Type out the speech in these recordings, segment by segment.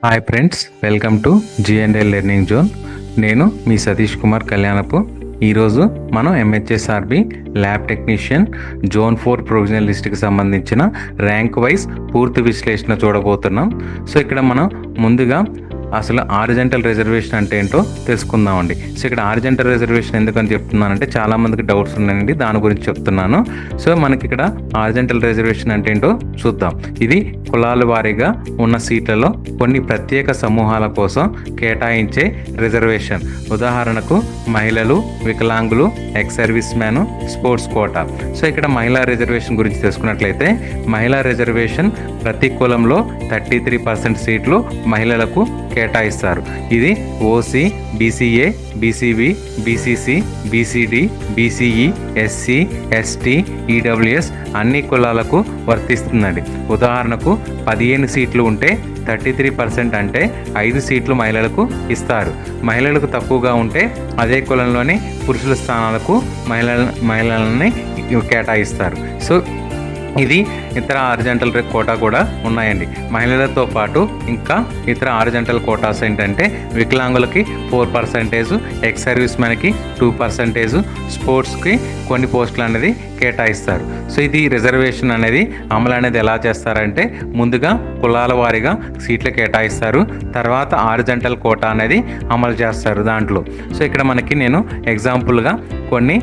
Hi friends, welcome to GNL learning zone. నేను మీ సతీష్ కుమార్ కళ్యాణపు. ఈరోజు మనం MHSRB lab technician zone 4 provisional లిస్ట్కి సంబంధించిన ర్యాంక్ వైజ్ పూర్తి విశ్లేషణ చూడబోతున్నాం. సో ఇక్కడ మనం ముందుగా అసలు హారిజాంటల్ రిజర్వేషన్ అంటే ఏంటో తెలుసుకుందామండి. సో ఇక్కడ హారిజాంటల్ రిజర్వేషన్ ఎందుకని చెప్తున్నానంటే చాలామందికి డౌట్స్ ఉన్నాయండి, దాని గురించి చెప్తున్నాను. సో మనకి ఇక్కడ హారిజాంటల్ రిజర్వేషన్ అంటే ఏంటో చూద్దాం. ఇది కులాల వారీగా ఉన్న సీట్లలో కొన్ని ప్రత్యేక సమూహాల కోసం కేటాయించే రిజర్వేషన్. ఉదాహరణకు మహిళలు, వికలాంగులు, ex service man, sports quota. So ఇక్కడ మహిళా రిజర్వేషన్ గురించి తెలుసుకున్నట్లయితే మహిళా రిజర్వేషన్ ప్రతి కులంలో 33% సీట్లు మహిళలకు కేటాయిస్తారు. ఇది OC, BCA, BCB, BCC, BCD, BCE, SC, ST, EWS అన్ని కులాలకు వర్తిస్తుందండి. ఉదాహరణకు 15 సీట్లు ఉంటే 33% అంటే 5 సీట్లు మహిళలకు ఇస్తారు. మహిళలకు తక్కువగా ఉంటే అదే కులంలోని పురుషుల స్థానాలకు మహిళలని కేటాయిస్తారు. సో ఇది ఇతర హారిజాంటల్ కోటా కూడా ఉన్నాయండి. మహిళలతో పాటు ఇంకా ఇతర హారిజాంటల్ కోటాస్ ఏంటంటే వికలాంగులకి 4%, ఎక్స్ సర్వీస్ మ్యాన్కి 2%, స్పోర్ట్స్కి కొన్ని పోస్టులు అనేది కేటాయిస్తారు. సో ఇది రిజర్వేషన్ అనేది అమలు అనేది ఎలా చేస్తారంటే ముందుగా కులాల వారీగా సీట్లు కేటాయిస్తారు, తర్వాత హారిజాంటల్ కోటా అనేది అమలు చేస్తారు దాంట్లో. సో ఇక్కడ మనకి నేను ఎగ్జాంపుల్గా కొన్ని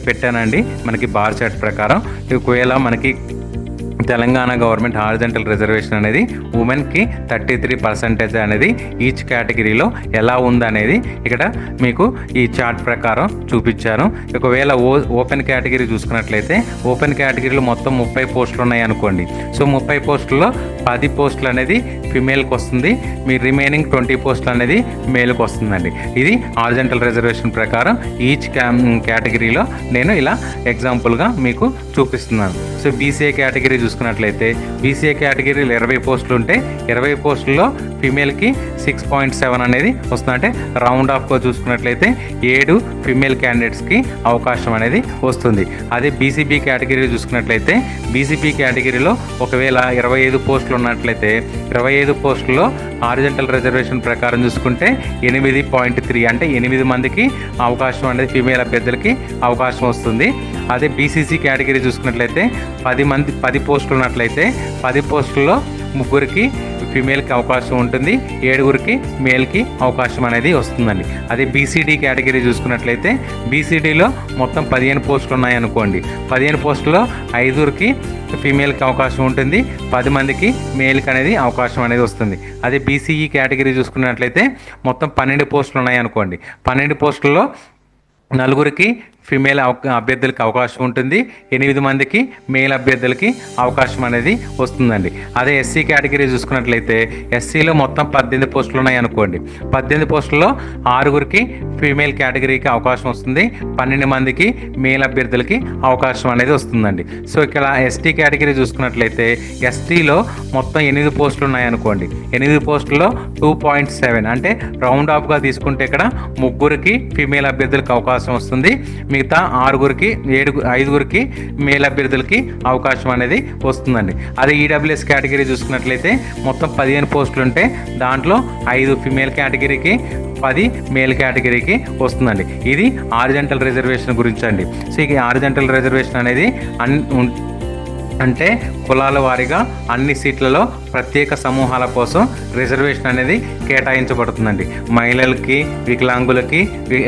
పెట్టానండి. మనకి బార్ చార్ట్ ప్రకారం ఒకవేళ మనకి తెలంగాణ గవర్నమెంట్ హారిజాంటల్ రిజర్వేషన్ అనేది ఉమెన్కి 33% అనేది ఈచ్ కేటగిరీలో ఎలా ఉందనేది ఇక్కడ మీకు ఈ చార్ట్ ప్రకారం చూపించాను. ఒకవేళ ఓపెన్ కేటగిరీ చూసుకున్నట్లయితే ఓపెన్ కేటగిరీలో మొత్తం 30 పోస్టులు ఉన్నాయి అనుకోండి. సో 30 పోస్టుల్లో 10 పోస్టులు అనేది ఫిమేల్కి వస్తుంది, మీ రిమైనింగ్ 20 పోస్టులు అనేది మేల్కి వస్తుందండి. ఇది హారిజాంటల్ రిజర్వేషన్ ప్రకారం ఈచ్ కేటగిరీలో నేను ఇలా ఎగ్జాంపుల్గా మీకు చూపిస్తున్నాను. సో బీసీఏ కేటగిరీ చూసుకున్నట్లయితే బీసీఏ కేటగిరీలో 20 పోస్టులు ఉంటే 20 పోస్టుల్లో ఫిమేల్కి 6.7 అనేది వస్తుంది. అంటే రౌండ్ ఆఫ్గా చూసుకున్నట్లయితే 7 ఫిమేల్ క్యాండిడేట్స్కి అవకాశం అనేది వస్తుంది. అదే బీసీబీ కేటగిరీ చూసుకున్నట్లయితే బీసీబీ కేటగిరీలో ఒకవేళ 25 పోస్టులు ఉన్నట్లయితే 25 పోస్టుల్లో హారిజాంటల్ రిజర్వేషన్ ప్రకారం చూసుకుంటే 8.3 అంటే 8 మందికి అవకాశం అనేది ఫిమేల్ అభ్యర్థులకి అవకాశం వస్తుంది. అదే బీసీసీ కేటగిరీ చూసుకున్నట్లయితే 10 పోస్టులు ఉన్నట్లయితే 10 పోస్టుల్లో 3కి ఫిమేల్కి అవకాశం ఉంటుంది, 7కి మేల్కి అవకాశం అనేది వస్తుందండి. అదే బీసీడీ కేటగిరీ చూసుకున్నట్లయితే బీసీడీలో మొత్తం 15 పోస్టులు ఉన్నాయనుకోండి. 15 పోస్టుల్లో 5కి ఫీమేల్కి అవకాశం ఉంటుంది, 10 మందికి మేల్కి అనేది అవకాశం అనేది వస్తుంది. అదే బీసీఈ కేటగిరీ చూసుకున్నట్లయితే మొత్తం 12 పోస్టులు ఉన్నాయనుకోండి. 12 పోస్టుల్లో 4కి ఫిమేల్ అభ్యర్థులకి అవకాశం ఉంటుంది, 8 మందికి మేల్ అభ్యర్థులకి అవకాశం అనేది వస్తుందండి. అదే ఎస్సీ కేటగిరీ చూసుకున్నట్లయితే ఎస్సీలో మొత్తం 18 పోస్టులు ఉన్నాయి అనుకోండి. 18 పోస్టుల్లో 6కి ఫీమేల్ కేటగిరీకి అవకాశం వస్తుంది, 12 మందికి మేల్ అభ్యర్థులకి అవకాశం అనేది వస్తుందండి. సో ఇక్కడ ఎస్టీ కేటగిరీ చూసుకున్నట్లయితే ఎస్టీలో మొత్తం 8 పోస్టులు ఉన్నాయనుకోండి. 8 పోస్టుల్లో 2.7 అంటే రౌండ్ ఆఫ్గా తీసుకుంటే ఇక్కడ 3కి ఫీమేల్ అభ్యర్థులకు అవకాశం వస్తుంది, మిగతా 5కి మేల్ అభ్యర్థులకి అవకాశం అనేది వస్తుందండి. అదే ఈడబ్ల్యూఎస్ కేటగిరీ చూసుకున్నట్లయితే మొత్తం 15 పోస్టులు ఉంటే దాంట్లో 5 ఫిమేల్ కేటగిరీకి 10 మేల్ కేటగిరీకి వస్తుందండి. ఇది హారిజాంటల్ రిజర్వేషన్ గురించి అండి. సో ఈ హారిజాంటల్ రిజర్వేషన్ అనేది అంటే కులాల వారీగా అన్ని సీట్లలో ప్రత్యేక సమూహాల కోసం రిజర్వేషన్ అనేది కేటాయించబడుతుందండి. మహిళలకి, వికలాంగులకి,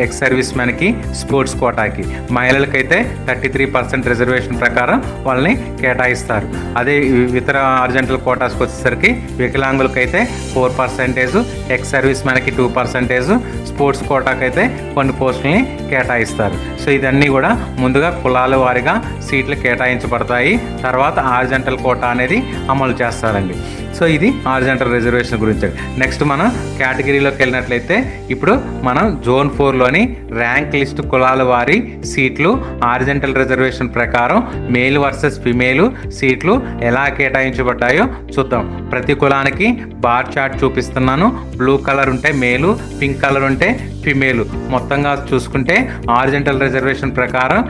ఎక్స్ సర్వీస్ మ్యాన్కి, స్పోర్ట్స్ కోటాకి. మహిళలకైతే 33% రిజర్వేషన్ ప్రకారం వాళ్ళని కేటాయిస్తారు. అదే ఇతర హారిజాంటల్ కోటాస్కి వచ్చేసరికి వికలాంగులకైతే 4%, ఎక్స్ సర్వీస్ మ్యాన్కి 2%, స్పోర్ట్స్ కోటాకైతే కొన్ని పోస్టులని కేటాయిస్తారు. సో ఇదన్నీ కూడా ముందుగా కులాల వారీగా సీట్లు కేటాయించబడతాయి, తర్వాత హారిజాంటల్ కోటా అనేది అమలు చేస్తారండి. సో ఇది హారిజాంటల్ రిజర్వేషన్ గురించి. నెక్స్ట్ మనం కేటగిరీలోకి వెళ్ళినట్లయితే ఇప్పుడు మనం జోన్ 4లోని ర్యాంక్ లిస్ట్ కులాల వారి సీట్లు హారిజాంటల్ రిజర్వేషన్ ప్రకారం మేల్ వర్సెస్ ఫిమేల్ సీట్లు ఎలా కేటాయించబడ్డాయో చూద్దాం. ప్రతి కులానికి బార్ చార్ట్ చూపిస్తున్నాను. బ్లూ కలర్ ఉంటే మేలు, పింక్ కలర్ ఉంటే ఫిమేలు. మొత్తంగా చూసుకుంటే హారిజాంటల్ రిజర్వేషన్ ప్రకారం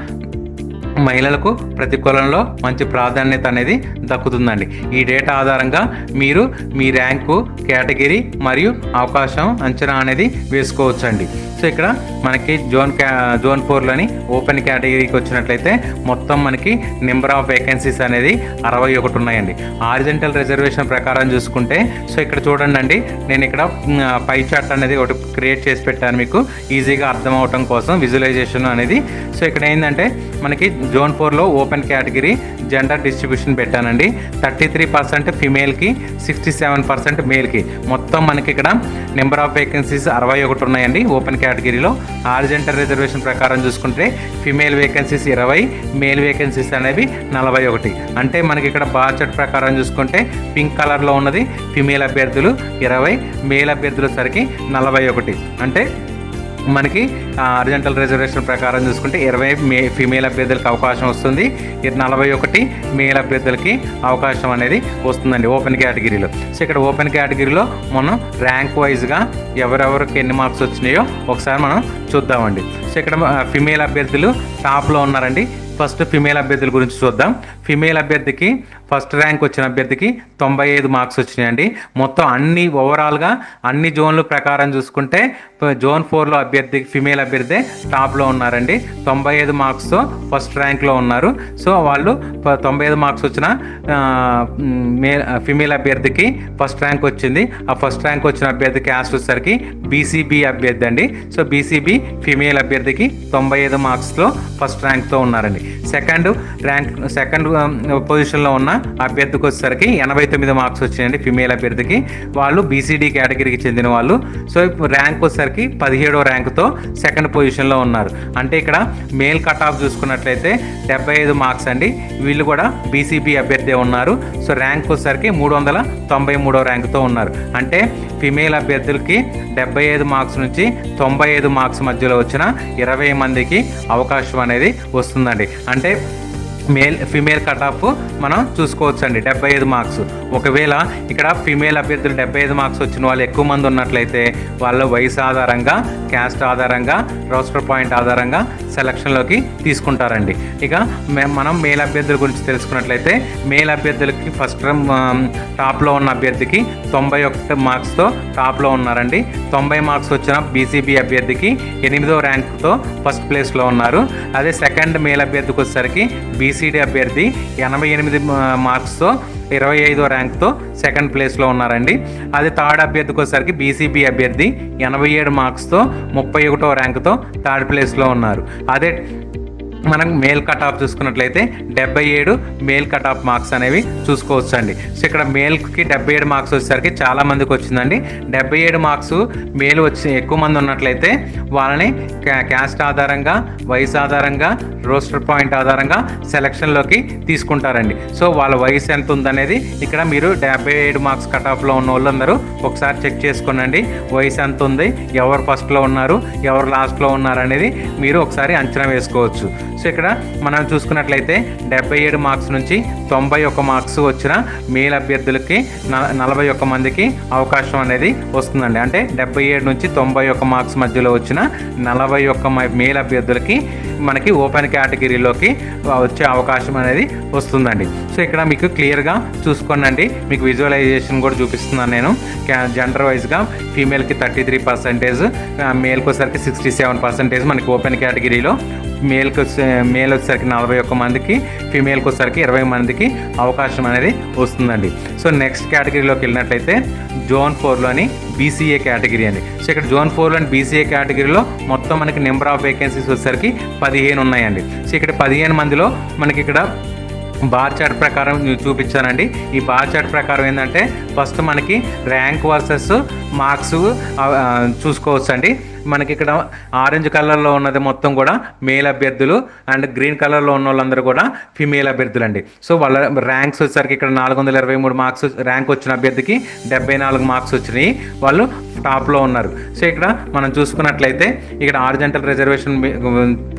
మహిళలకు ప్రతి కులంలో మంచి ప్రాధాన్యత అనేది దక్కుతుందండి. ఈ డేటా ఆధారంగా మీరు మీ ర్యాంకు, కేటగిరీ మరియు అవకాశం అంచనా అనేది వేసుకోవచ్చండి. సో ఇక్కడ మనకి జోన్ 4లోని ఓపెన్ కేటగిరీకి వచ్చినట్లయితే మొత్తం మనకి నెంబర్ ఆఫ్ వేకెన్సీస్ అనేది 61 ఉన్నాయండి. హారిజంటల్ రిజర్వేషన్ ప్రకారం చూసుకుంటే సో ఇక్కడ చూడండి, నేను ఇక్కడ పై చార్ట్ అనేది ఒకటి క్రియేట్ చేసి పెట్టాను మీకు ఈజీగా అర్థం అవటం కోసం విజువలైజేషన్ అనేది. సో ఇక్కడ ఏంటంటే మనకి జోన్ 4లో ఓపెన్ కేటగిరీ జెండర్ డిస్ట్రిబ్యూషన్ పెట్టానండి. 33% ఫిమేల్కి, 67% మేల్కి. మొత్తం మనకి ఇక్కడ నెంబర్ ఆఫ్ వేకెన్సీస్ 61 ఉన్నాయండి ఓపెన్ కేటగిరీలో. హారిజంటల్ రిజర్వేషన్ ప్రకారం చూసుకుంటే ఫిమేల్ వేకెన్సీస్ 20, మేల్ వేకెన్సీస్ అనేవి 41. అంటే మనకి ఇక్కడ బార్ చార్ట్ ప్రకారం చూసుకుంటే పింక్ కలర్లో ఉన్నది ఫిమేల్ అభ్యర్థులు 20, మేల్ అభ్యర్థుల సరికి 41. అంటే మనకి హారిజంటల్ రిజర్వేషన్ ప్రకారం చూసుకుంటే 20 ఫీమేల్ అభ్యర్థులకి అవకాశం వస్తుంది, 41 మేల్ అభ్యర్థులకి అవకాశం అనేది వస్తుందండి ఓపెన్ కేటగిరీలో. సో ఇక్కడ ఓపెన్ కేటగిరీలో మనం ర్యాంక్ వైజ్గా ఎవరెవరికి ఎన్ని మార్క్స్ వచ్చినాయో ఒకసారి మనం చూద్దామండి. సో ఇక్కడ ఫిమేల్ అభ్యర్థులు టాప్లో ఉన్నారండి. ఫస్ట్ ఫిమేల్ అభ్యర్థుల గురించి చూద్దాం. ఫిమేల్ అభ్యర్థికి ఫస్ట్ ర్యాంక్ వచ్చిన అభ్యర్థికి 95 మార్క్స్ వచ్చినాయండి. మొత్తం ఓవరాల్గా అన్ని జోన్ల ప్రకారం చూసుకుంటే జోన్ 4లో ఫిమేల్ అభ్యర్థి టాప్లో ఉన్నారండి. 95 మార్క్స్తో ఫస్ట్ ర్యాంక్లో ఉన్నారు. సో వాళ్ళు 95 మార్క్స్ వచ్చిన ఫిమేల్ అభ్యర్థికి ఫస్ట్ ర్యాంక్ వచ్చింది. ఆ ఫస్ట్ ర్యాంక్ వచ్చిన అభ్యర్థి క్యాస్ట్ వచ్చేసరికి బీసీబీ అభ్యర్థి అండి. సో బీసీబీ ఫిమేల్ అభ్యర్థికి 95 మార్క్స్లో ఫస్ట్ ర్యాంక్తో ఉన్నారండి. సెకండ్ పొజిషన్లో ఉన్న అభ్యర్థికి వచ్చేసరికి 89 మార్క్స్ వచ్చాయండి ఫిమేల్ అభ్యర్థికి. వాళ్ళు బీసీడీ కేటగిరీకి చెందిన వాళ్ళు. సో ర్యాంక్ వచ్చేసరికి 17వ ర్యాంకుతో సెకండ్ పొజిషన్లో ఉన్నారు. అంటే ఇక్కడ మేల్ కట్ ఆఫ్ చూసుకున్నట్లయితే 75 మార్క్స్ అండి. వీళ్ళు కూడా బీసీబీ అభ్యర్థి ఉన్నారు. సో ర్యాంక్ వచ్చేసరికి 393వ ర్యాంకుతో ఉన్నారు. అంటే ఫిమేల్ అభ్యర్థులకి 75 మార్క్స్ నుంచి 95 మార్క్స్ మధ్యలో వచ్చిన 20 మందికి అవకాశం అనేది వస్తుందండి. అంటే ఫిమేల్ కట్ ఆఫ్ మనం చూసుకోవచ్చు అండి 75 మార్క్స్. ఒకవేళ ఇక్కడ ఫిమేల్ అభ్యర్థులు 75 మార్క్స్ వచ్చిన వాళ్ళు ఎక్కువ మంది ఉన్నట్లయితే వాళ్ళ వయసు ఆధారంగా, క్యాస్ట్ ఆధారంగా, రోస్టర్ పాయింట్ ఆధారంగా సెలక్షన్లోకి తీసుకుంటారండి. ఇక మనం మేల్ అభ్యర్థుల గురించి తెలుసుకున్నట్లయితే మేల్ అభ్యర్థులకి ఫస్ట్ టాప్లో ఉన్న అభ్యర్థికి 91 మార్క్స్తో టాప్లో ఉన్నారండి. 90 మార్క్స్ వచ్చిన బీసీబీ అభ్యర్థికి 8వ ర్యాంక్తో ఫస్ట్ ప్లేస్లో ఉన్నారు. అదే సెకండ్ మేల్ అభ్యర్థికి వచ్చేసరికి బీసీడీ అభ్యర్థి 88 మార్క్స్తో 25వ ర్యాంక్తో సెకండ్ ప్లేస్లో ఉన్నారండి. అది థర్డ్ అభ్యర్థికి వచ్చేసరికి బీసీబీ అభ్యర్థి 87 మార్క్స్తో 31వ ర్యాంక్తో థర్డ్ ప్లేస్లో ఉన్నారు. అదే మనం మేల్ కట్ ఆఫ్ చూసుకున్నట్లయితే 77 మేల్ కట్ ఆఫ్ మార్క్స్ అనేవి చూసుకోవచ్చు అండి. సో ఇక్కడ మేల్కి 77 మార్క్స్ వచ్చేసరికి చాలా మందికి వచ్చిందండి. 77 మార్క్స్ మేల్ వచ్చి ఎక్కువ మంది ఉన్నట్లయితే వాళ్ళని క్యాస్ట్ ఆధారంగా, వయసు ఆధారంగా, రోస్టర్ పాయింట్ ఆధారంగా సెలక్షన్లోకి తీసుకుంటారండి. సో వాళ్ళ వయసు ఎంత ఉందనేది ఇక్కడ మీరు 77 మార్క్స్ కట్ ఆఫ్లో ఉన్న వాళ్ళందరూ ఒకసారి చెక్ చేసుకోనండి. వయసు ఎంత ఉంది, ఎవరు ఫస్ట్లో ఉన్నారు, ఎవరు లాస్ట్లో ఉన్నారు అనేది మీరు ఒకసారి అంచనా వేసుకోవచ్చు. సో ఇక్కడ మనం చూసుకున్నట్లయితే 77 మార్క్స్ నుంచి 91 మార్క్స్ వచ్చిన మేల్ అభ్యర్థులకి 41 మందికి అవకాశం అనేది వస్తుందండి. అంటే 77 నుంచి 91 మార్క్స్ మధ్యలో వచ్చిన 41 మేల్ అభ్యర్థులకి మనకి ఓపెన్ కేటగిరీలోకి వచ్చే అవకాశం అనేది వస్తుందండి. సో ఇక్కడ మీకు క్లియర్గా చూసుకోండి, మీకు విజువలైజేషన్ కూడా చూపిస్తున్నాను నేను. జెండర్ వైజ్గా ఫీమేల్కి 33%, మేల్కి వచ్చేసరికి 67% మనకి ఓపెన్ కేటగిరీలో, మేల్ వచ్చేసరికి 41 మందికి, ఫీమేల్కి వచ్చేసరికి 20 మందికి అవకాశం అనేది వస్తుందండి. సో నెక్స్ట్ కేటగిరీలోకి వెళ్ళినట్లయితే జోన్ 4లోని బీసీఏ కేటగిరీ అండి. సో ఇక్కడ జోన్ 4లోని బీసీఏ కేటగిరీలో మొత్తం మనకి నెంబర్ ఆఫ్ వేకెన్సీస్ వచ్చేసరికి 15 ఉన్నాయండి. సో ఇక్కడ 15 మందిలో మనకి ఇక్కడ బార్ చార్ట్ ప్రకారం చూపించానండి. ఈ బార్ చార్ట్ ప్రకారం ఏంటంటే ఫస్ట్ మనకి ర్యాంక్ వర్సెస్ మార్క్స్ చూసుకోవచ్చు అండి. మనకి ఇక్కడ ఆరెంజ్ కలర్లో ఉన్నది మొత్తం కూడా మేల్ అభ్యర్థులు అండ్ గ్రీన్ కలర్లో ఉన్న వాళ్ళందరూ కూడా ఫిమేల్ అభ్యర్థులు అండి. సో వాళ్ళ ర్యాంక్స్ వచ్చేసరికి ఇక్కడ 423 మార్క్స్ ర్యాంక్ వచ్చిన అభ్యర్థికి 74 మార్క్స్ వచ్చినాయి, వాళ్ళు టాప్లో ఉన్నారు. సో ఇక్కడ మనం చూసుకున్నట్లయితే ఇక్కడ హారిజంటల్ రిజర్వేషన్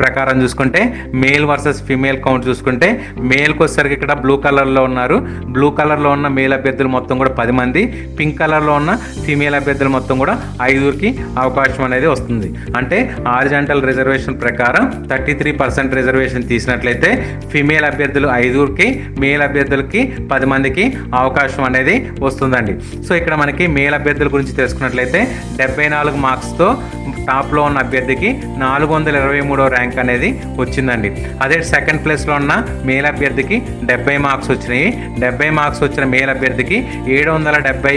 ప్రకారం చూసుకుంటే మేల్ వర్సెస్ ఫిమేల్ కౌంట్ చూసుకుంటే మేల్కి వచ్చేసరికి ఇక్కడ బ్లూ కలర్లో ఉన్నారు. బ్లూ కలర్లో ఉన్న మేల్ అభ్యర్థులు మొత్తం కూడా 10 మంది, పింక్ కలర్లో ఉన్న ఫిమేల్ అభ్యర్థులు మొత్తం కూడా 5కి అవకాశం అనేది వస్తుంది. అంటే హారిజాంటల్ రిజర్వేషన్ ప్రకారం 33% రిజర్వేషన్ తీసినట్లయితే ఫిమేల్ అభ్యర్థులు 5కి, మేల్ అభ్యర్థులకి 10 మందికి అవకాశం అనేది వస్తుందండి. సో ఇక్కడ మనకి మేల్ అభ్యర్థుల గురించి తెలుసుకున్నట్లయితే 74 మార్క్స్తో టాప్లో ఉన్న అభ్యర్థికి 423వ ర్యాంక్ అనేది వచ్చిందండి. అదే సెకండ్ ప్లేస్లో ఉన్న మేల్ అభ్యర్థికి 70 మార్క్స్ వచ్చినాయి. 70 మార్క్స్ వచ్చిన మేల్ అభ్యర్థికి 770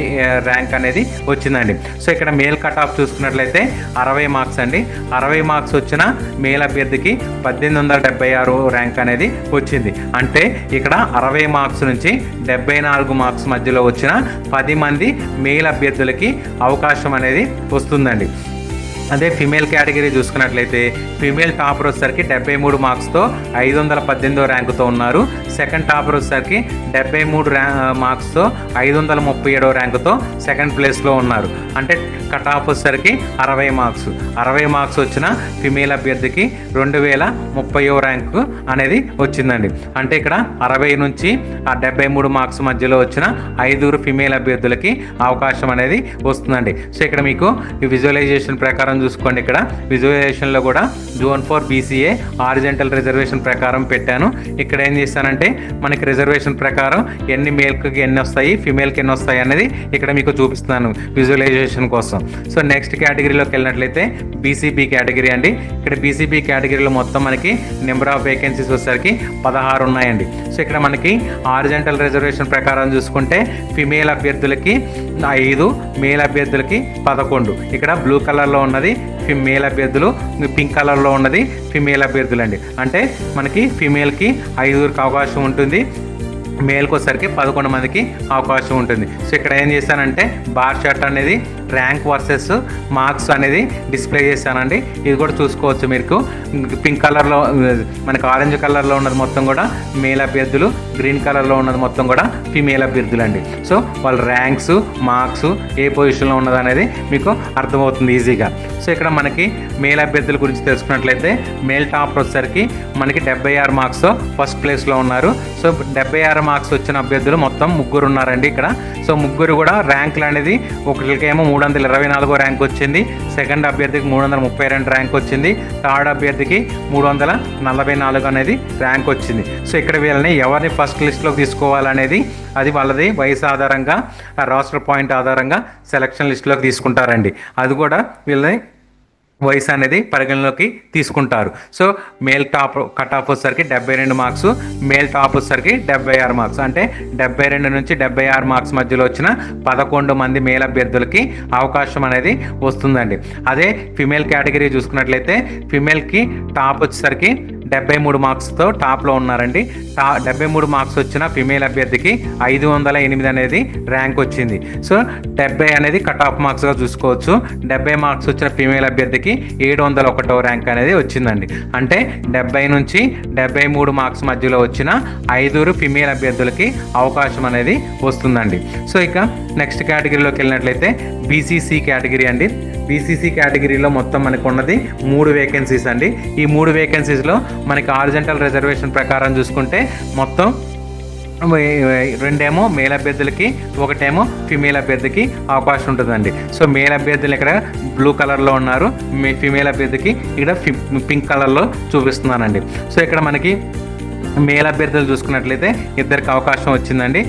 ర్యాంక్ అనేది వచ్చిందండి. సో ఇక్కడ మేల్ కట్ ఆఫ్ చూసుకున్నట్లయితే 60 మార్క్స్ అండి. 60 మార్క్స్ వచ్చిన మేల్ అభ్యర్థికి 1876 ర్యాంక్ అనేది వచ్చింది. అంటే ఇక్కడ 60 మార్క్స్ నుంచి 74 మార్క్స్ మధ్యలో వచ్చిన 10 మంది మేల్ అభ్యర్థులకి అవకాశం అనేది వస్తుందండి. అదే ఫిమేల్ కేటగిరీ చూసుకున్నట్లయితే ఫిమేల్ టాపర్ వచ్చేసరికి 73 మార్క్స్తో 518వ ర్యాంకుతో ఉన్నారు. సెకండ్ టాపర్ వచ్చేసరికి 73 మార్క్స్తో 537వ ర్యాంకుతో సెకండ్ ప్లేస్లో ఉన్నారు. అంటే కట్ ఆఫ్ వచ్చేసరికి 60 మార్క్స్. 60 మార్క్స్ వచ్చిన ఫిమేల్ అభ్యర్థికి 2030వ ర్యాంకు అనేది వచ్చిందండి. అంటే ఇక్కడ 60 నుంచి 73 మార్క్స్ మధ్యలో వచ్చిన 5 ఫిమేల్ అభ్యర్థులకి అవకాశం అనేది వస్తుందండి. సో ఇక్కడ మీకు ఈ విజువలైజేషన్ ప్రకారం చూసుకోండి. ఇక్కడ విజువలైజేషన్లో కూడా జోన్ 4 BCA హారిజాంటల్ రిజర్వేషన్ ప్రకారం పెట్టాను. ఇక్కడ ఏం చేస్తానంటే మనకి రిజర్వేషన్ ప్రకారం ఎన్ని మేల్కి ఎన్ని వస్తాయి, ఫిమేల్కి ఎన్ని వస్తాయి అనేది ఇక్కడ మీకు చూపిస్తున్నాను విజువలైజేషన్ కోసం. సో నెక్స్ట్ కేటగిరీలోకి వెళ్ళినట్లయితే BCB కేటగిరీ అండి. ఇక్కడ BCB కేటగిరీలో మొత్తం మనకి నెంబర్ ఆఫ్ వేకెన్సీస్ వచ్చేసరికి 16 ఉన్నాయండి. సో ఇక్కడ మనకి హారిజాంటల్ రిజర్వేషన్ ప్రకారం చూసుకుంటే ఫిమేల్ అభ్యర్థులకి 5, మేల్ అభ్యర్థులకి 11. ఇక్కడ బ్లూ కలర్లో ఉన్నది మేల్ అభ్యర్థులు, పింక్ కలర్లో ఉన్నది ఫిమేల్ అభ్యర్థులు అండి. అంటే మనకి ఫిమేల్కి 5కి అవకాశం ఉంటుంది, మేల్కి వచ్చేసరికి 11 మందికి అవకాశం ఉంటుంది. సో ఇక్కడ ఏం చేశానంటే బార్ చార్ట్ అనేది ర్యాంక్ వర్సెస్ మార్క్స్ అనేది డిస్ప్లే చేశానండి. ఇది కూడా చూసుకోవచ్చు. మీకు పింక్ కలర్లో మనకి ఆరెంజ్ కలర్లో ఉన్నది మొత్తం కూడా మేల్ అభ్యర్థులు, గ్రీన్ కలర్లో ఉన్నది మొత్తం కూడా ఫిమేల్ అభ్యర్థులు అండి. సో వాళ్ళ ర్యాంక్స్, మార్క్స్ ఏ పొజిషన్లో ఉన్నది అనేది మీకు అర్థమవుతుంది ఈజీగా. సో ఇక్కడ మనకి మేల్ అభ్యర్థుల గురించి తెలుసుకున్నట్లయితే మేల్ టాపర్ వచ్చేసరికి మనకి 76 మార్క్స్తో ఫస్ట్ ప్లేస్లో ఉన్నారు. సో 76 మార్క్స్ వచ్చిన అభ్యర్థులు మొత్తం 3 ఉన్నారండి ఇక్కడ. సో 3 కూడా ర్యాంకులు అనేది ఒకరికేమో 324 ర్యాంక్ వచ్చింది, సెకండ్ అభ్యర్థికి 332 ర్యాంక్ వచ్చింది, థర్డ్ అభ్యర్థికి 344 అనేది ర్యాంక్ వచ్చింది. సో ఇక్కడ వీళ్ళని ఎవరిని ఫస్ట్ లిస్ట్లోకి తీసుకోవాలనేది అది వాళ్ళది వయసు ఆధారంగా, రాస్టర్ పాయింట్ ఆధారంగా సెలక్షన్ లిస్టులోకి తీసుకుంటారండి. అది కూడా వీళ్ళని వయసు అనేది పరిగణలోకి తీసుకుంటారు. So male top cut off వచ్చేసరికి 72 మార్క్స్, మేల్ టాప్ వచ్చేసరికి 76 మార్క్స్. అంటే 72 నుంచి 76 మార్క్స్ మధ్యలో వచ్చిన 11 మంది మేల్ అభ్యర్థులకి అవకాశం అనేది వస్తుందండి. అదే ఫిమేల్ కేటగిరీ చూసుకున్నట్లయితే ఫిమేల్కి టాప్ వచ్చేసరికి 73 మార్క్స్తో టాప్లో ఉన్నారండి. 73 మార్క్స్ వచ్చిన ఫిమేల్ అభ్యర్థికి 508 అనేది ర్యాంక్ వచ్చింది. సో 70 అనేది కట్ ఆఫ్ మార్క్స్గా చూసుకోవచ్చు. 70 మార్క్స్ వచ్చిన ఫిమేల్ అభ్యర్థికి 701వ ర్యాంక్ అనేది వచ్చిందండి. అంటే 70 నుంచి 73 మార్క్స్ మధ్యలో వచ్చిన 5 ఫిమేల్ అభ్యర్థులకి అవకాశం అనేది వస్తుందండి. సో ఇక నెక్స్ట్ కేటగిరీలోకి వెళ్ళినట్లయితే BCC కేటగిరీ అండి. BCC కేటగిరీలో మొత్తం మనకు ఉన్నది 3 వేకెన్సీస్ అండి. ఈ 3 వేకెన్సీస్లో మనకి హారిజాంటల్ రిజర్వేషన్ ప్రకారం చూసుకుంటే మొత్తం 2 మేల్ అభ్యర్థులకి, 1 ఫిమేల్ అభ్యర్థికి అవకాశం ఉంటుందండి. సో మేల్ అభ్యర్థులు ఇక్కడ బ్లూ కలర్లో ఉన్నారు, ఫిమేల్ అభ్యర్థికి ఇక్కడ పింక్ కలర్లో చూపిస్తున్నానండి. సో ఇక్కడ మనకి మేల్ అభ్యర్థులు చూసుకున్నట్లయితే 2కి అవకాశం వచ్చిందండి.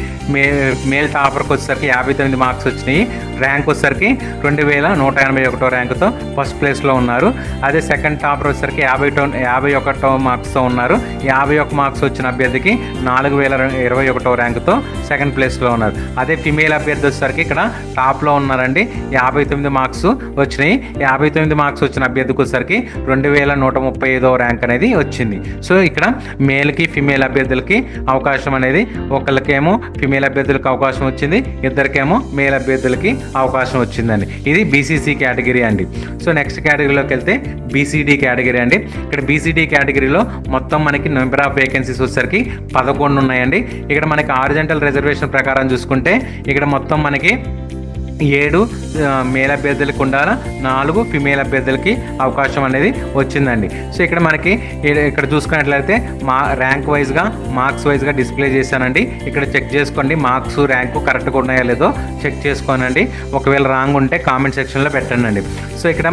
మేల్ టాపర్కి వచ్చేసరికి 59 మార్క్స్ వచ్చినాయి. ర్యాంక్ వచ్చేసరికి 2181 ర్యాంకుతో ఫస్ట్ ప్లేస్లో ఉన్నారు. అదే సెకండ్ టాపర్ వచ్చేసరికి 51 మార్క్స్తో ఉన్నారు. 51 మార్క్స్ వచ్చిన అభ్యర్థికి 4021 ర్యాంకుతో సెకండ్ ప్లేస్లో ఉన్నారు. అదే ఫిమేల్ అభ్యర్థి వచ్చేసరికి ఇక్కడ టాప్లో ఉన్నారండి. 59 మార్క్స్ వచ్చినాయి. 59 మార్క్స్ వచ్చిన అభ్యర్థికి వచ్చేసరికి 2135 ర్యాంక్ అనేది వచ్చింది. సో ఇక్కడ మేల్కి ఫిమేల్ అభ్యర్థులకి అవకాశం అనేది, ఒకరికేమో ఫిమేల్ అభ్యర్థులకు అవకాశం వచ్చింది, 2కేమో మేల్ అభ్యర్థులకి అవకాశం వచ్చిందండి. ఇది BCC కేటగిరీ అండి. సో నెక్స్ట్ కేటగిరీలోకి వెళ్తే BCD కేటగిరీ అండి. ఇక్కడ BCD కేటగిరీలో మొత్తం మనకి నెంబర్ ఆఫ్ వేకెన్సీస్ వచ్చేసరికి 11 ఉన్నాయండి. ఇక్కడ మనకి హారిజాంటల్ రిజర్వేషన్ ప్రకారం చూసుకుంటే ఇక్కడ మొత్తం మనకి 7 మేల్ అభ్యర్థులకు ఉండాలా, 4 ఫిమేల్ అభ్యర్థులకి అవకాశం అనేది వచ్చిందండి. సో ఇక్కడ మనకి ఇక్కడ చూసుకున్నట్లయితే ర్యాంక్ వైజ్గా, మార్క్స్ వైజ్గా డిస్ప్లే చేశానండి. ఇక్కడ చెక్ చేసుకోండి, మార్క్స్ ర్యాంకు కరెక్ట్గా ఉన్నాయో లేదో చెక్ చేసుకోనండి. ఒకవేళ రాంగ్ ఉంటే కామెంట్ సెక్షన్లో పెట్టండి. సో ఇక్కడ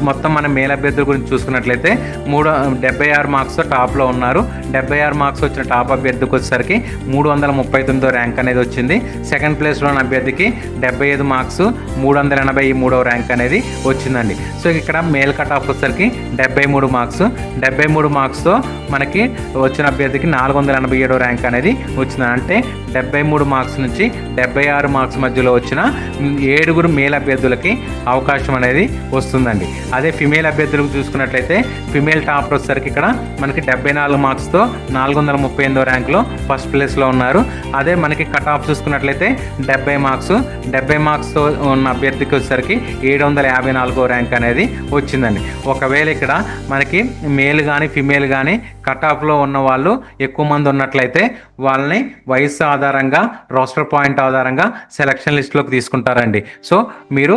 మొత్తం మన మేల్ అభ్యర్థుల గురించి చూసుకున్నట్లయితే 76 మార్క్స్తో టాప్లో ఉన్నారు. 76 మార్క్స్ వచ్చిన టాప్ అభ్యర్థికి వచ్చేసరికి 339 ర్యాంక్ అనేది వచ్చింది. సెకండ్ ప్లేస్లో ఉన్న అభ్యర్థికి 75 మార్క్స్ 383 ర్యాంక్ అనేది వచ్చిందండి. సో ఇక్కడ మేల్ కట్ ఆఫ్ వచ్చేసరికి 73 మార్క్స్. 73 మార్క్స్తో మనకి వచ్చిన అభ్యర్థికి 487 ర్యాంక్ అనేది వచ్చింది. అంటే 73 మార్క్స్ నుంచి 76 మార్క్స్ మధ్యలో వచ్చిన 7 మేల్ అభ్యర్థులకి అవకాశం అనేది వస్తుందండి. అదే ఫిమేల్ అభ్యర్థులకు చూసుకున్నట్లయితే ఫిమేల్ టాపర్ వచ్చేసరికి ఇక్కడ మనకి 74 మార్క్స్తో 438 ర్యాంక్లో ఫస్ట్ ప్లేస్లో ఉన్నారు. అదే మనకి కట్ ఆఫ్ చూసుకున్నట్లయితే 70 మార్క్స్. 70 మార్క్స్తో ఉన్న అభ్యర్థికి వచ్చేసరికి 754 ర్యాంక్ అనేది వచ్చిందండి. ఒకవేళ ఇక్కడ మనకి మేల్ కానీ ఫిమేల్ కానీ కట్ ఆఫ్లో ఉన్న వాళ్ళు ఎక్కువ మంది ఉన్నట్లయితే వాళ్ళని వయసు ఆధారంగా రోస్టర్ పాయింట్ ఆధారంగా సెలక్షన్ లిస్ట్లోకి తీసుకుంటారండి. సో మీరు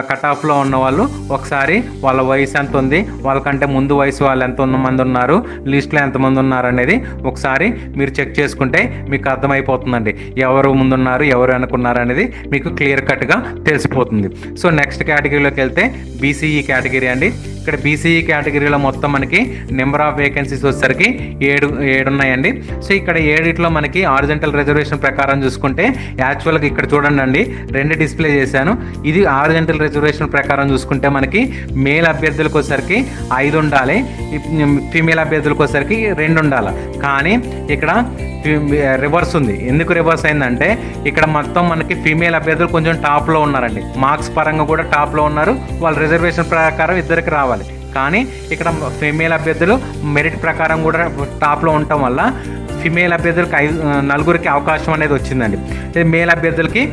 కట్ ఆఫ్లో ఉన్న వాళ్ళు ఒకసారి వాళ్ళ వయసు ఎంత ఉంది, వాళ్ళకంటే ముందు వయసు వాళ్ళు ఎంత మంది ఉన్నారు, లిస్ట్లో ఎంతమంది ఉన్నారు అనేది ఒకసారి మీరు చెక్ చేసుకుంటే మీకు అర్థమైపోతుందండి. ఎవరు ముందున్నారు ఎవరు వెనుకున్నారు అనేది మీకు క్లియర్ కట్గా తెలిసిపోతుంది. సో నెక్స్ట్ కేటగిరీలోకి వెళ్తే బీసీఈ కేటగిరీ అండి. ఇక్కడ బీసీఈ కేటగిరీలో మొత్తం మనకి నెంబర్ ఆఫ్ వేకెన్సీస్ వచ్చేసరికి 7 ఉన్నాయండి. సో ఇక్కడ 7 మనకి హారిజంటల్ రిజర్వేషన్ ప్రకారం చూసుకుంటే యాక్చువల్గా ఇక్కడ చూడండి 2 డిస్ప్లే చేశాను. ఇది హారిజంటల్ రిజర్వేషన్ ప్రకారం చూసుకుంటే మనకి మేల్ అభ్యర్థులకు వచ్చేసరికి 5 ఉండాలి, ఫీమేల్ అభ్యర్థులకు వచ్చేసరికి 2 ఉండాలి. కానీ ఇక్కడ రివర్స్ ఉంది. ఎందుకు రివర్స్ అయిందంటే ఇక్కడ మొత్తం మనకి ఫీమేల్ అభ్యర్థులు కొంచెం టాప్లో ఉన్నారండి. మార్క్స్ పరంగా కూడా టాప్లో ఉన్నారు. వాళ్ళు రిజర్వేషన్ ప్రకారం ఇద్దరికి రావాలి. కానీ ఇక్కడ ఫీమేల్ అభ్యర్థులు మెరిట్ ప్రకారం కూడా టాప్లో ఉండటం వల్ల ఫీమేల్ అభ్యర్థులకి 4 అవకాశం అనేది వచ్చిందండి. మేల్ అభ్యర్థులకి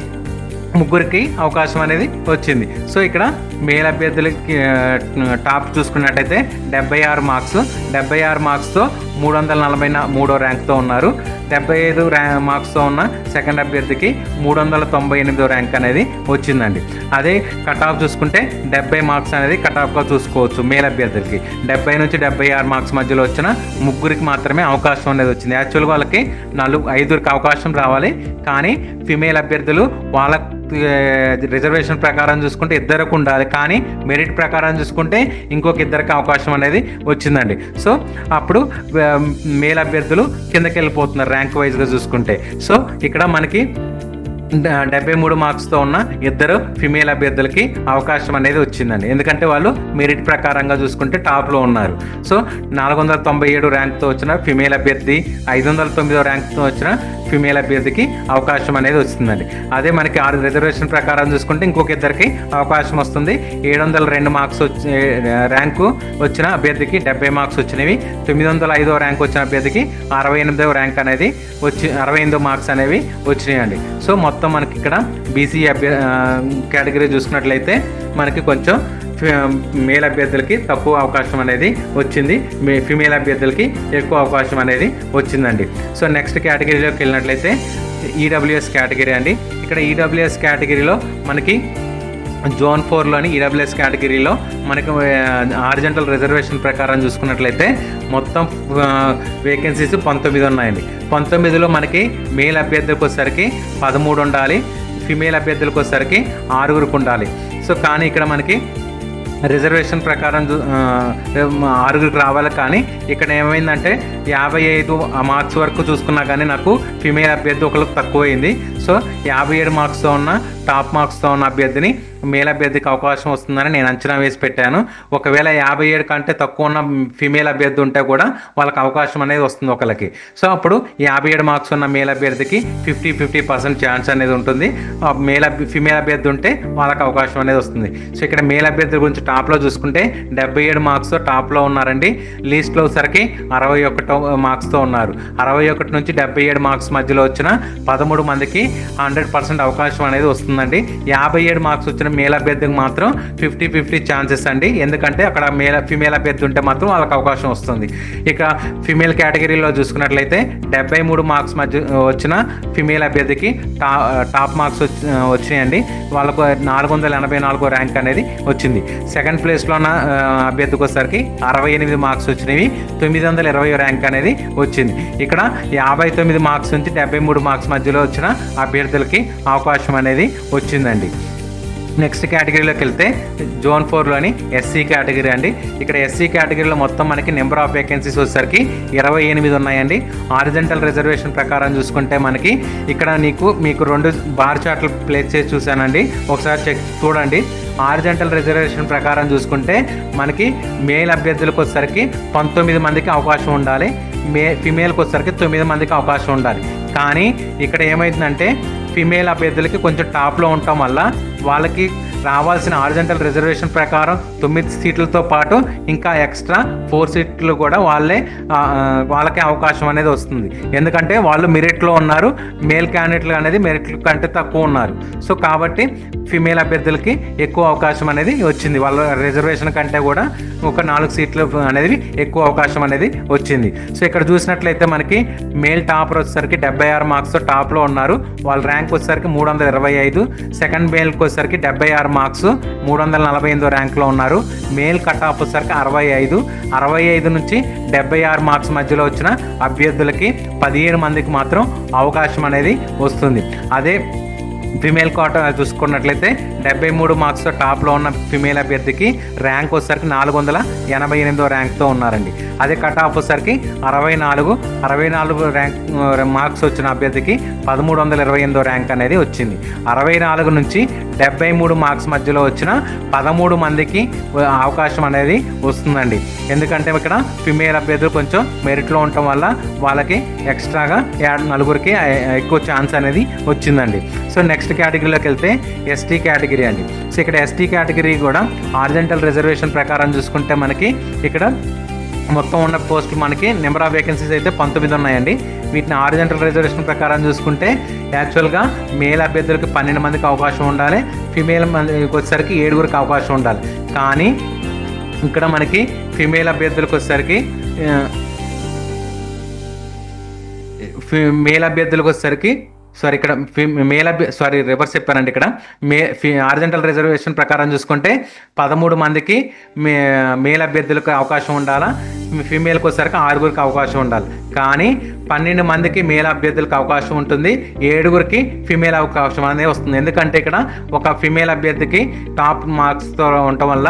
3 అవకాశం అనేది వచ్చింది. సో ఇక్కడ మేల్ అభ్యర్థులకి టాప్ చూసుకున్నట్టయితే 76 మార్క్స్. 76 మార్క్స్తో 343 ర్యాంక్తో ఉన్నారు. 75 మార్క్స్తో ఉన్న సెకండ్ అభ్యర్థికి 398 ర్యాంక్ అనేది వచ్చిందండి. అదే కట్ ఆఫ్ చూసుకుంటే 70 మార్క్స్ అనేది కట్ ఆఫ్గా చూసుకోవచ్చు. మేల్ అభ్యర్థులకి 70 నుంచి 76 మార్క్స్ మధ్యలో వచ్చిన 3 మాత్రమే అవకాశం అనేది వచ్చింది. యాక్చువల్గా వాళ్ళకి 5 అవకాశం రావాలి. కానీ ఫిమేల్ అభ్యర్థులు వాళ్ళ రిజర్వేషన్ ప్రకారం చూసుకుంటే 2 ఉండాలి. కానీ మెరిట్ ప్రకారం చూసుకుంటే ఇంకొక 2 అవకాశం అనేది వచ్చిందండి. సో అప్పుడు మేల్ అభ్యర్థులు కిందకి వెళ్ళిపోతున్నారు ర్యాంక్ వైజ్గా చూసుకుంటే. సో ఇక్కడ మనకి 73 మార్క్స్తో ఉన్న 2 ఫిమేల్ అభ్యర్థులకి అవకాశం అనేది వచ్చిందండి. ఎందుకంటే వాళ్ళు మెరిట్ ప్రకారంగా చూసుకుంటే టాప్లో ఉన్నారు. సో 497 ర్యాంక్తో వచ్చిన ఫిమేల్ అభ్యర్థి, 509 ర్యాంక్తో వచ్చిన ఫిమేల్ అభ్యర్థికి అవకాశం అనేది వస్తుందండి. అదే మనకి రిజర్వేషన్ ప్రకారం చూసుకుంటే ఇంకొక 2 అవకాశం వస్తుంది. 702 మార్క్స్ ర్యాంకు వచ్చిన అభ్యర్థికి 70 మార్క్స్ వచ్చినవి. 905 ర్యాంక్ వచ్చిన అభ్యర్థికి 68 ర్యాంక్ అనేది 68 మార్క్స్ అనేవి వచ్చినాయండి. సో మొత్తం మనకి ఇక్కడ బీసీ కేటగిరీ చూసుకున్నట్లయితే మనకి కొంచెం మేల్ అభ్యర్థులకి తక్కువ అవకాశం అనేది వచ్చింది, ఫిమేల్ అభ్యర్థులకి ఎక్కువ అవకాశం అనేది వచ్చిందండి. సో నెక్స్ట్ కేటగిరీలోకి వెళ్ళినట్లయితే ఈడబ్ల్యూఎస్ కేటగిరీ అండి. ఇక్కడ ఈడబ్ల్యూఎస్ కేటగిరీలో మనకి జోన్ 4లోని ఈడబ్ల్యూఎస్ కేటగిరీలో మనకి హారిజంటల్ రిజర్వేషన్ ప్రకారం చూసుకున్నట్లయితే మొత్తం వేకెన్సీస్ 19 ఉన్నాయండి. 19లో మనకి మేల్ అభ్యర్థులకు వచ్చేసరికి 13 ఉండాలి, ఫిమేల్ అభ్యర్థులకు వచ్చేసరికి 6 ఉండాలి. సో కానీ ఇక్కడ మనకి రిజర్వేషన్ ప్రకారం 6 రావాలి. కానీ ఇక్కడ ఏమైందంటే 55 మార్క్స్ వరకు చూసుకున్నా కానీ నాకు ఫిమేల్ అభ్యర్థి ఒకరికి తక్కువైంది. సో 57 మార్క్స్తో ఉన్న టాప్ మార్క్స్తో ఉన్న అభ్యర్థిని మేల్ అభ్యర్థికి అవకాశం వస్తుందని నేను అంచనా వేసి పెట్టాను. ఒకవేళ 57 కంటే తక్కువ ఉన్న ఫిమేల్ అభ్యర్థి ఉంటే కూడా వాళ్ళకి అవకాశం అనేది వస్తుంది ఒకరికి. సో అప్పుడు 57 మార్క్స్ ఉన్న మేల్ అభ్యర్థికి 50% ఛాన్స్ అనేది ఉంటుంది. ఫిమేల్ అభ్యర్థి ఉంటే వాళ్ళకి అవకాశం అనేది వస్తుంది. సో ఇక్కడ మేల్ అభ్యర్థి గురించి టాప్లో చూసుకుంటే 77 మార్క్స్తో టాప్లో ఉన్నారండి. లీస్ట్లో సరికి 61 మార్క్స్తో ఉన్నారు. 61 నుంచి 77 మార్క్స్ మధ్యలో వచ్చిన 13 మందికి 100% అవకాశం అనేది వస్తుందండి. 57 మార్క్స్ వచ్చిన మేల్ అభ్యర్థికి మాత్రం 50-50 ఛాన్సెస్ అండి. ఎందుకంటే అక్కడ ఫిమేల్ అభ్యర్థి ఉంటే మాత్రం వాళ్ళకి అవకాశం వస్తుంది. ఇక ఫిమేల్ కేటగిరీలో చూసుకున్నట్లయితే 73 మార్క్స్ మధ్య వచ్చిన ఫిమేల్ అభ్యర్థికి టాప్ మార్క్స్ వచ్చినాయండి. వాళ్ళకు 484 ర్యాంక్ అనేది వచ్చింది. సెకండ్ ప్లేస్లో ఉన్న అభ్యర్థికి వచ్చేసరికి 68 మార్క్స్ వచ్చినవి, 920 ర్యాంక్ అనేది వచ్చింది. ఇక్కడ 59 మార్క్స్ నుంచి 73 మార్క్స్ మధ్యలో వచ్చిన అభ్యర్థులకి అవకాశం అనేది వచ్చిందండి. నెక్స్ట్ కేటగిరీలోకి వెళ్తే జోన్ 4లోని ఎస్సీ కేటగిరీ అండి. ఇక్కడ ఎస్సీ కేటగిరీలో మొత్తం మనకి నెంబర్ ఆఫ్ వేకెన్సీస్ వచ్చేసరికి 28 ఉన్నాయండి. హారిజంటల్ రిజర్వేషన్ ప్రకారం చూసుకుంటే మనకి ఇక్కడ మీకు 2 బార్ చార్ట్లు ప్లేస్ చేసి చూశానండి. ఒకసారి చూడండి. హారిజంటల్ రిజర్వేషన్ ప్రకారం చూసుకుంటే మనకి మేల్ అభ్యర్థులకు వచ్చేసరికి 19 మందికి అవకాశం ఉండాలి. ఫిమేల్కి వచ్చేసరికి 9 మందికి అవకాశం ఉండాలి. కానీ ఇక్కడ ఏమైందంటే ఫిమేల్ అభ్యర్థులకి కొంచెం టాప్లో ఉండటం వల్ల వాళ్ళకి రావాల్సిన హారిజంటల్ రిజర్వేషన్ ప్రకారం 9 సీట్లతో పాటు ఇంకా ఎక్స్ట్రా 4 సీట్లు కూడా వాళ్ళకే అవకాశం అనేది వస్తుంది. ఎందుకంటే వాళ్ళు మెరిట్లో ఉన్నారు, మేల్ క్యాండిడేట్లు అనేది మెరిట్ కంటే తక్కువ ఉన్నారు. సో కాబట్టి ఫిమేల్ అభ్యర్థులకి ఎక్కువ అవకాశం అనేది వచ్చింది. వాళ్ళ రిజర్వేషన్ కంటే కూడా ఒక 4 సీట్లు అనేది ఎక్కువ అవకాశం అనేది వచ్చింది. సో ఇక్కడ చూసినట్లయితే మనకి మేల్ టాపర్ వచ్చేసరికి 76 మార్క్స్తో టాప్లో ఉన్నారు. వాళ్ళ ర్యాంక్ వచ్చేసరికి 325. సెకండ్ మేల్కి వచ్చేసరికి 76 మార్క్స్ 348 ర్యాంక్లో ఉన్నారు. మేల్ కట్ ఆఫ్ వచ్చేసరికి 65 నుంచి 76 మార్క్స్ మధ్యలో వచ్చిన అభ్యర్థులకి 15 మందికి మాత్రం అవకాశం అనేది వస్తుంది. అదే ఫిమేల్ కోట చూసుకున్నట్లయితే 73 మార్క్స్తో టాప్లో ఉన్న ఫిమేల్ అభ్యర్థికి ర్యాంక్ వచ్చేసరికి 488 ర్యాంక్తో ఉన్నారండి. అదే కట్ ఆఫ్ వచ్చేసరికి 64 ర్యాంక్ మార్క్స్ వచ్చిన అభ్యర్థికి 1328 ర్యాంక్ అనేది వచ్చింది. 64 నుంచి 73 మార్క్స్ మధ్యలో వచ్చిన 13 మందికి అవకాశం అనేది వస్తుందండి. ఎందుకంటే ఇక్కడ ఫిమేల్ అభ్యర్థులు కొంచెం మెరిట్లో ఉండటం వల్ల వాళ్ళకి ఎక్స్ట్రాగా 4 ఎక్కువ ఛాన్స్ అనేది వచ్చిందండి. సో నెక్స్ట్ కేటగిరీలోకి వెళ్తే ఎస్టీ కేటగిరీ అండి. సో ఇక్కడ ఎస్టీ కేటగిరీ కూడా హారిజంటల్ రిజర్వేషన్ ప్రకారం చూసుకుంటే మనకి ఇక్కడ మొత్తం ఉన్న పోస్టులు మనకి నెంబర్ ఆఫ్ వేకెన్సీస్ అయితే 19 ఉన్నాయండి. వీటిని హారిజంటల్ రిజర్వేషన్ ప్రకారం చూసుకుంటే యాక్చువల్గా మేల్ అభ్యర్థులకి 12 మందికి అవకాశం ఉండాలి, ఫిమేల్ మందికి వచ్చేసరికి 7 అవకాశం ఉండాలి. కానీ ఇక్కడ మనకి ఫిమేల్ అభ్యర్థులకు వచ్చేసరికి ఇక్కడ రివర్స్ చెప్పానండి. ఇక్కడ హారిజంటల్ రిజర్వేషన్ ప్రకారం చూసుకుంటే 13 మందికి మేల్ అభ్యర్థులకు అవకాశం ఉండాలా, ఫీమేల్కి వచ్చేసరికి 6 అవకాశం ఉండాలి. కానీ 12 మందికి మేల్ అభ్యర్థులకు అవకాశం ఉంటుంది, 7 ఫిమేల్ అవకాశం అనేది వస్తుంది. ఎందుకంటే ఇక్కడ ఒక ఫిమేల్ అభ్యర్థికి టాప్ మార్క్స్తో ఉండటం వల్ల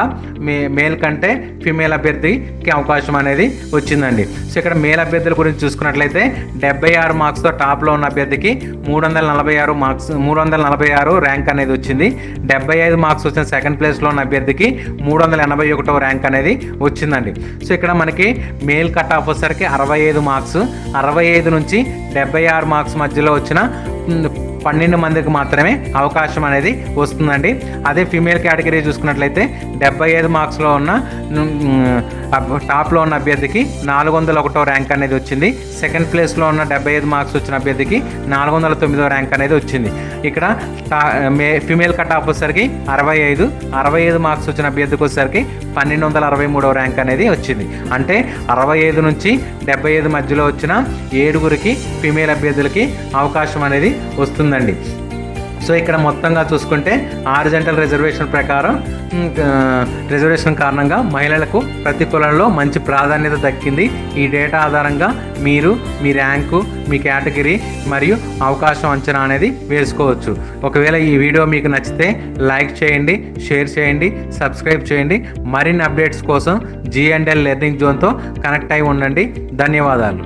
మేల్ కంటే ఫిమేల్ అభ్యర్థికి అవకాశం అనేది వచ్చిందండి. సో ఇక్కడ మేల్ అభ్యర్థుల గురించి చూసుకున్నట్లయితే 76 మార్క్స్తో టాప్లో ఉన్న అభ్యర్థికి 346 ర్యాంక్ అనేది వచ్చింది. 75 మార్క్స్ వచ్చిన సెకండ్ ప్లేస్లో ఉన్న అభ్యర్థికి 381 ర్యాంక్ అనేది వచ్చిందండి. సో ఇక్కడ మనకి మేల్ కట్ ఆఫ్ వచ్చేసరికి 65 మార్క్స్, 65 నుంచి 76 మార్క్స్ మధ్యలో వచ్చిన 12 మందికి మాత్రమే అవకాశం అనేది వస్తుందండి. అదే ఫీమేల్ కేటగిరీ చూసుకున్నట్లయితే 75 మార్క్స్లో ఉన్న టాప్లో ఉన్న అభ్యర్థికి 401 ర్యాంక్ అనేది వచ్చింది. సెకండ్ ప్లేస్లో ఉన్న 75 మార్క్స్ వచ్చిన అభ్యర్థికి 409 ర్యాంక్ అనేది వచ్చింది. ఇక్కడ ఫీమేల్ కట్ ఆఫ్ వచ్చేసరికి 65 మార్క్స్ వచ్చిన అభ్యర్థికి వచ్చేసరికి 1263 ర్యాంక్ అనేది వచ్చింది. అంటే 65 నుంచి 75 మధ్యలో వచ్చిన 7 ఫీమేల్ అభ్యర్థులకి అవకాశం అనేది వస్తుందండి. సో ఇక్కడ మొత్తంగా చూసుకుంటే హారిజంటల్ రిజర్వేషన్ ప్రకారం రిజర్వేషన్ కారణంగా మహిళలకు ప్రతి కులంలో మంచి ప్రాధాన్యత దక్కింది. ఈ డేటా ఆధారంగా మీరు మీ ర్యాంకు, మీ కేటగిరీ మరియు అవకాశం అంచనా అనేది వేసుకోవచ్చు. ఒకవేళ ఈ వీడియో మీకు నచ్చితే లైక్ చేయండి, షేర్ చేయండి, సబ్స్క్రైబ్ చేయండి. మరిన్ని అప్డేట్స్ కోసం G&L లెర్నింగ్ జోన్తో కనెక్ట్ అయి ఉండండి. ధన్యవాదాలు.